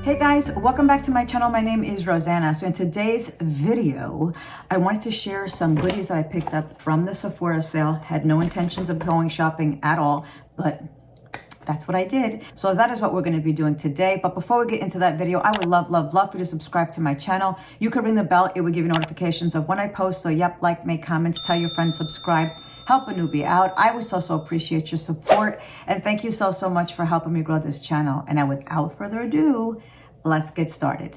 Hey guys, welcome back to my channel. My name is Roseanna. So in today's video, I wanted to share some goodies that I picked up from the Sephora sale. Had no intentions of going shopping at all, but that's what I did. So that is what we're going to be doing today. But before we get into that video, I would love for you to subscribe to my channel. You could ring the bell. It will give you notifications of when I post. So yep, like, make comments, tell your friends, subscribe. Help a newbie out. I would so appreciate your support. And thank you so much for helping me grow this channel. And now without further ado, let's get started.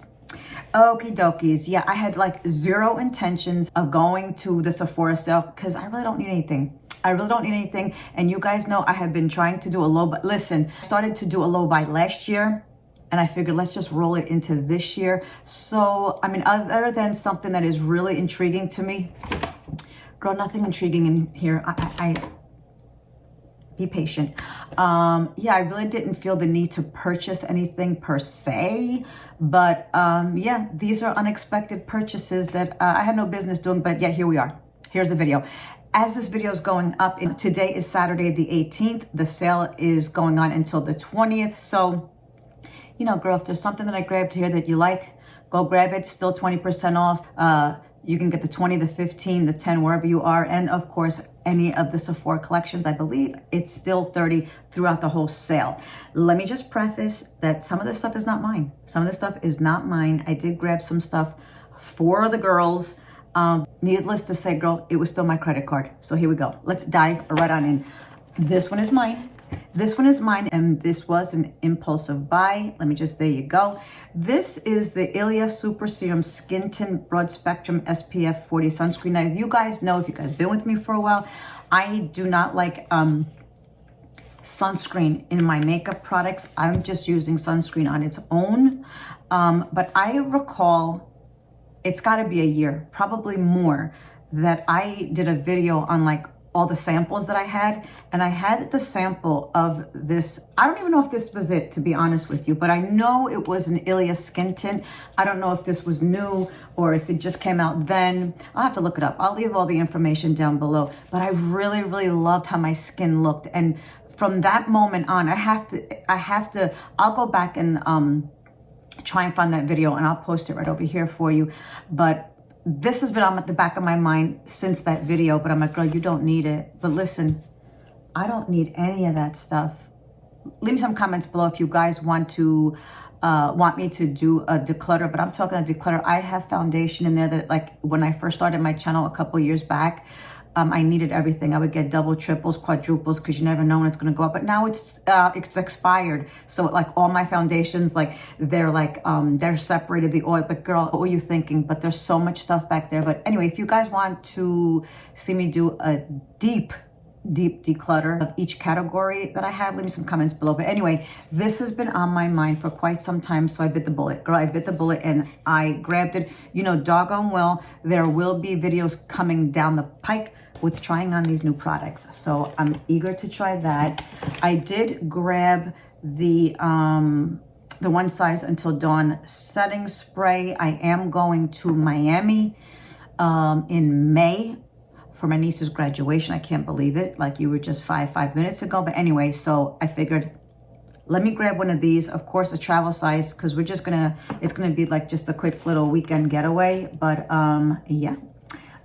Okie dokies. Yeah, I had like zero intentions of going to the Sephora sale because I really don't need anything. I really don't need anything. And you guys know I have been trying to do a low buy. Listen, I started to do a low buy last year and I figured let's just roll it into this year. So, I mean, other than something that is really intriguing to me, girl, nothing intriguing in here. I be patient. Yeah, I really didn't feel the need to purchase anything per se, but yeah, these are unexpected purchases that I had no business doing, but yeah, here we are. Here's the video. As this video is going up, today is Saturday the 18th. The sale is going on until the 20th. So, you know, girl, if there's something that I grabbed here that you like, go grab it. Still 20% off. You can get the 20, the 15, the 10, wherever you are. And of course, any of the Sephora collections, I believe it's still 30 throughout the whole sale. Let me just preface that some of this stuff is not mine. Some of this stuff is not mine. I did grab some stuff for the girls. Needless to say, girl, it was still my credit card. So here we go. Let's dive right on in. This one is mine. This one is mine, and this was an impulsive buy. Let me just, there you go. This is the Ilia Super Serum Skin Tint Broad Spectrum SPF 40 sunscreen. Now, you guys know, if you guys been with me for a while, I do not like sunscreen in my makeup products. I'm just using sunscreen on its own. But I recall, it's got to be a year, probably more, that I did a video on like all the samples that I had, and I had the sample of this. I don't even know if this was it, to be honest with you, but I know it was an Ilia skin tint. I don't know if this was new or if it just came out then. I'll have to look it up. I'll leave all the information down below, but I really loved how my skin looked. And from that moment on, I'll go back and try and find that video, and I'll post it right over here for you. But this has been on the back of my mind since that video, but I'm like, girl, you don't need it. But listen, I don't need any of that stuff. Leave me some comments below if you guys want me to do a declutter, but I'm talking a declutter. I have foundation in there that, like, when I first started my channel a couple years back, I needed everything. I would get double, triples, quadruples, because you never know when it's going to go up. But now it's expired. So like all my foundations, like they're separated, the oil. But girl, what were you thinking? But there's so much stuff back there. But anyway, if you guys want to see me do a deep declutter of each category that I have, leave me some comments below. But anyway, this has been on my mind for quite some time, so I bit the bullet. Girl, I bit the bullet and I grabbed it. You know, doggone well, there will be videos coming down the pike with trying on these new products. So I'm eager to try that. I did grab the One Size Until Dawn setting spray. I am going to Miami in May for my niece's graduation. I can't believe it. Like, you were just five minutes ago. But anyway, so I figured, let me grab one of these. Of course, a travel size, because we're just it's gonna be like just a quick little weekend getaway. But yeah,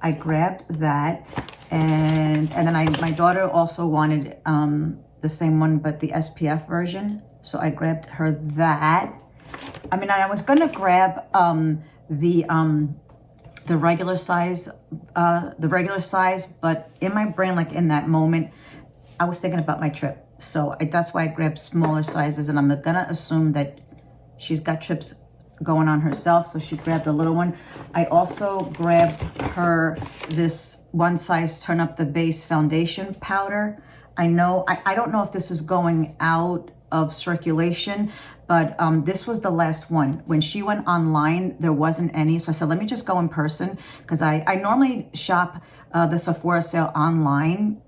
I grabbed that. And then my daughter also wanted the same one, but the SPF version. So I grabbed her that. I mean, I was gonna grab the regular size, but in my brain, like in that moment, I was thinking about my trip. So that's why I grabbed smaller sizes, and I'm gonna assume that she's got trips going on herself, so she grabbed a little one. I also grabbed her this One Size Turn Up the Base foundation powder. I don't know if this is going out of circulation, but this was the last one. When she went online, there wasn't any, so I said, let me just go in person, because I normally shop the Sephora sale online,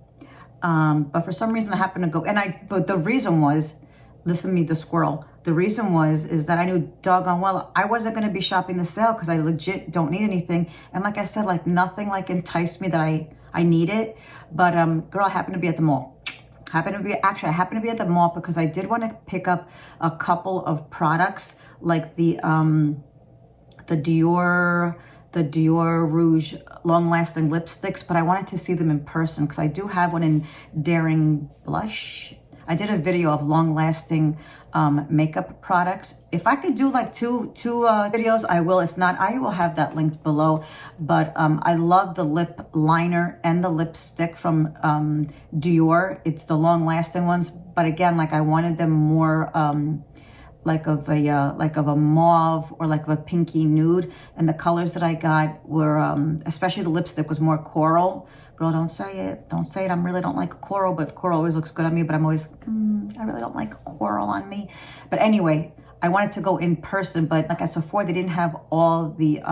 but for some reason I happened to go, but the reason was, listen to me, the squirrel. The reason is that I knew doggone well I wasn't going to be shopping the sale, because I legit don't need anything. And like I said, like nothing like enticed me that I need it. But girl, I happened to be at the mall. I happened to be at the mall because I did want to pick up a couple of products like the Dior Rouge long-lasting lipsticks, but I wanted to see them in person because I do have one in Daring Blush. I did a video of long-lasting makeup products. If I could do like two videos, I will. If not, I will have that linked below. But I love the lip liner and the lipstick from Dior. It's the long-lasting ones, but again, like I wanted them more like of a mauve or like of a pinky nude, and the colors that I got were especially the lipstick was more coral. Girl, don't say it. Don't say it. I really don't like coral, but coral always looks good on me. But I'm always, I really don't like coral on me. But anyway, I wanted to go in person, but like at Sephora, they didn't have all the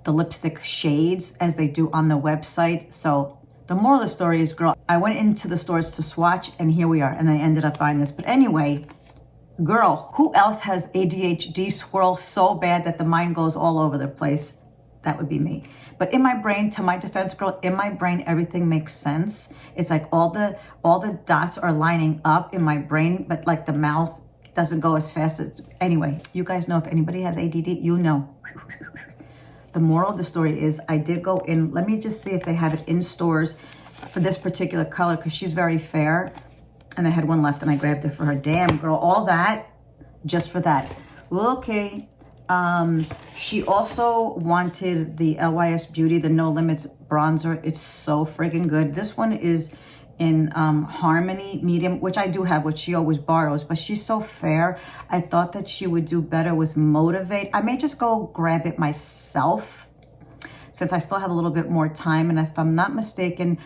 lipstick shades as they do on the website. So the moral of the story is, girl, I went into the stores to swatch, and here we are. And I ended up buying this. But anyway, girl, who else has ADHD swirl so bad that the mind goes all over the place? That would be me. But in my brain, to my defense, girl, in my brain, everything makes sense. It's like all the dots are lining up in my brain, but like the mouth doesn't go as fast as, anyway, you guys know if anybody has ADD, you know. The moral of the story is I did go in, let me just see if they have it in stores for this particular color, because she's very fair. And I had one left and I grabbed it for her. Damn, girl, all that just for that. Okay. She also wanted the LYS Beauty, the No Limits bronzer. It's so friggin' good. This one is in Harmony Medium, which I do have, which she always borrows, but she's so fair. I thought that she would do better with Motivate. I may just go grab it myself since I still have a little bit more time. And if I'm not mistaken,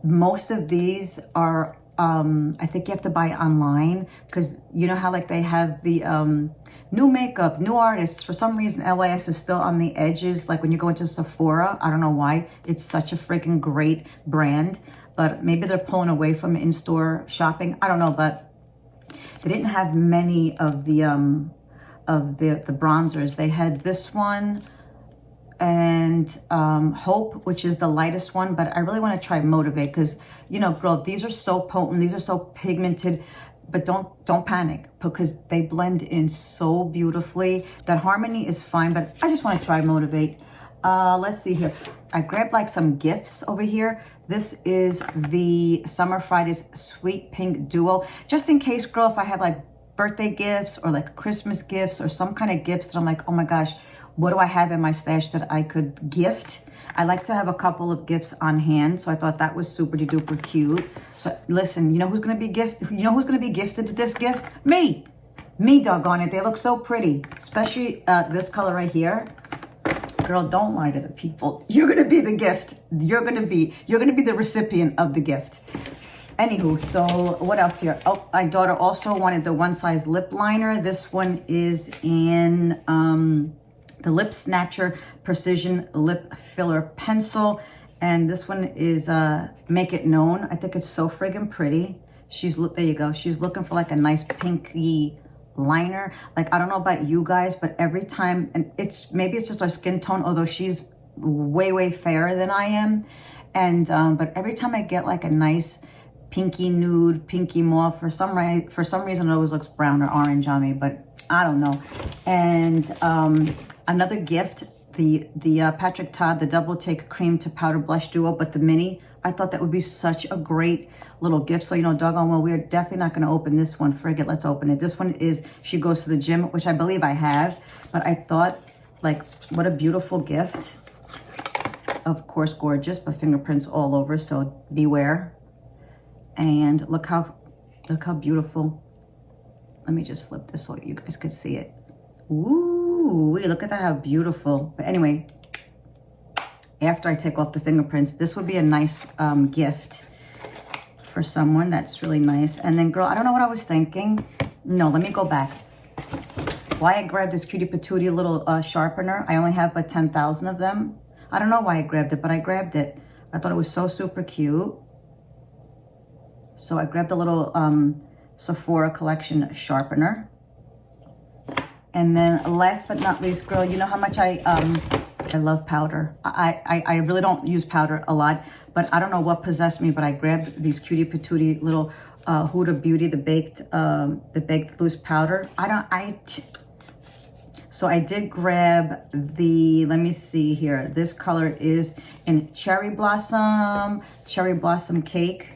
most of these are I think you have to buy online, because you know how like they have the new makeup, new artists. For some reason, LYS is still on the edges. Like when you go into Sephora, I don't know why. It's such a freaking great brand, but maybe they're pulling away from in-store shopping. I don't know, but they didn't have many of the bronzers. They had this one and Hope, which is the lightest one, but I really want to try Motivate because, you know, girl, these are so potent, these are so pigmented, but don't panic because they blend in so beautifully. That Harmony is fine, but I just want to try Motivate. Let's see here. I grabbed like some gifts over here. This is the Summer Fridays Sweet Pink Duo, just in case, girl, if I have like birthday gifts or like Christmas gifts or some kind of gifts that I'm like, oh my gosh, what do I have in my stash that I could gift? I like to have a couple of gifts on hand, so I thought that was super duper cute. So listen, you know who's gonna be gifted this gift? Me, doggone it. They look so pretty, especially this color right here. Girl, don't lie to the people. You're gonna be the gift. You're gonna be the recipient of the gift. Anywho, so what else here? Oh, my daughter also wanted the one size lip liner. This one is in the Lip Snatcher Precision Lip Filler Pencil. And this one is Make It Known. I think it's so friggin' pretty. There you go. She's looking for like a nice pinky liner. Like, I don't know about you guys, but every time, and maybe it's just our skin tone, although she's way fairer than I am. And, but every time I get like a nice pinky nude, pinky mauve, for some reason it always looks brown or orange on me, but I don't know. And, another gift, the Patrick Todd, the Double Take Cream to Powder Blush Duo, but the mini. I thought that would be such a great little gift. So, you know, doggone well, we are definitely not going to open this one. Forget, let's open it. This one is She Goes to the Gym, which I believe I have. But I thought, like, what a beautiful gift. Of course, gorgeous, but fingerprints all over, so beware. And look how beautiful. Let me just flip this so you guys could see it. Ooh, look at that, how beautiful. But anyway, after I take off the fingerprints, this would be a nice gift for someone. That's really nice. And then, girl, I don't know what I was thinking. No, let me go back. Why I grabbed this cutie patootie little sharpener. I only have but 10,000 of them. I don't know why I grabbed it, but I grabbed it. I thought it was so super cute. So I grabbed a little Sephora collection sharpener. And then last but not least, girl, you know how much I I love powder. I really don't use powder a lot, but I don't know what possessed me, but I grabbed these cutie patootie little Huda Beauty, the baked loose powder. So I did grab the, let me see here. This color is in Cherry Blossom Cake.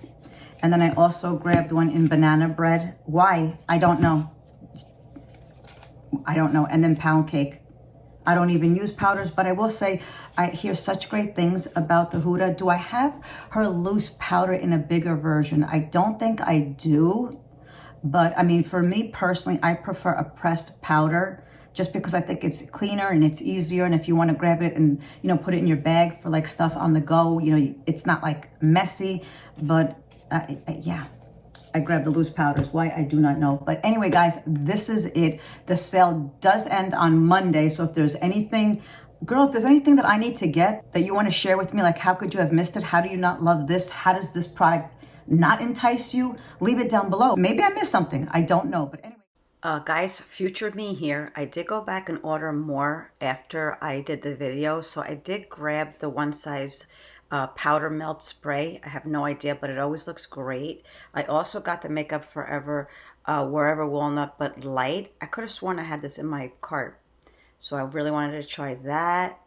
And then I also grabbed one in Banana Bread. Why? I don't know. And then Pound Cake. I don't even use powders, but I will say I hear such great things about the Huda. Do I have her loose powder in a bigger version? I don't think I do. But I mean, for me personally, I prefer a pressed powder just because I think it's cleaner and it's easier. And if you want to grab it and, you know, put it in your bag for like stuff on the go, you know, it's not like messy. But yeah, I grabbed the loose powders. Why? I do not know. But anyway, guys, this is it. The sale does end on Monday. So if there's anything, girl, if there's anything that I need to get that you want to share with me, like how could you have missed it? How do you not love this? How does this product not entice you? Leave it down below. Maybe I missed something. I don't know. But anyway. Guys, future me here. I did go back and order more after I did the video. So I did grab the one size powder melt spray. I have no idea, but it always looks great. I also got the Makeup Forever Wherever Walnut but light. I could have sworn I had this in my cart, so I really wanted to try that.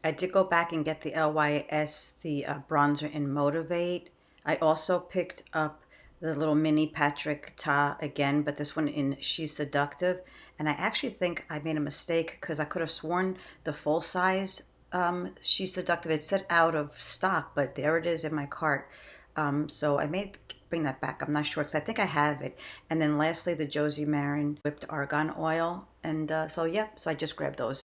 I did go back and get the LYS, the bronzer in Motivate. I also picked up the little mini Patrick Ta again, but this one in She's Seductive. And I actually think I made a mistake because I could have sworn the full size She's Seductive, it said out of stock, but there it is in my cart. So I may bring that back. I'm not sure because I think I have it. And then lastly, the Josie Maran Whipped Argan Oil. And so yeah, so I just grabbed those.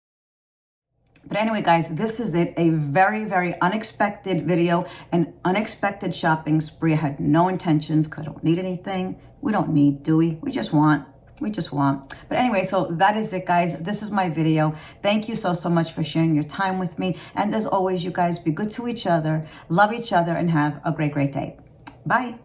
But anyway, guys, this is it. A very, very unexpected video, an unexpected shopping spree. I had no intentions because I don't need anything. We don't need, do we? We just want. But anyway, so that is it, guys. This is my video. Thank you so much for sharing your time with me. And as always, you guys be good to each other, love each other, and have a great day. Bye.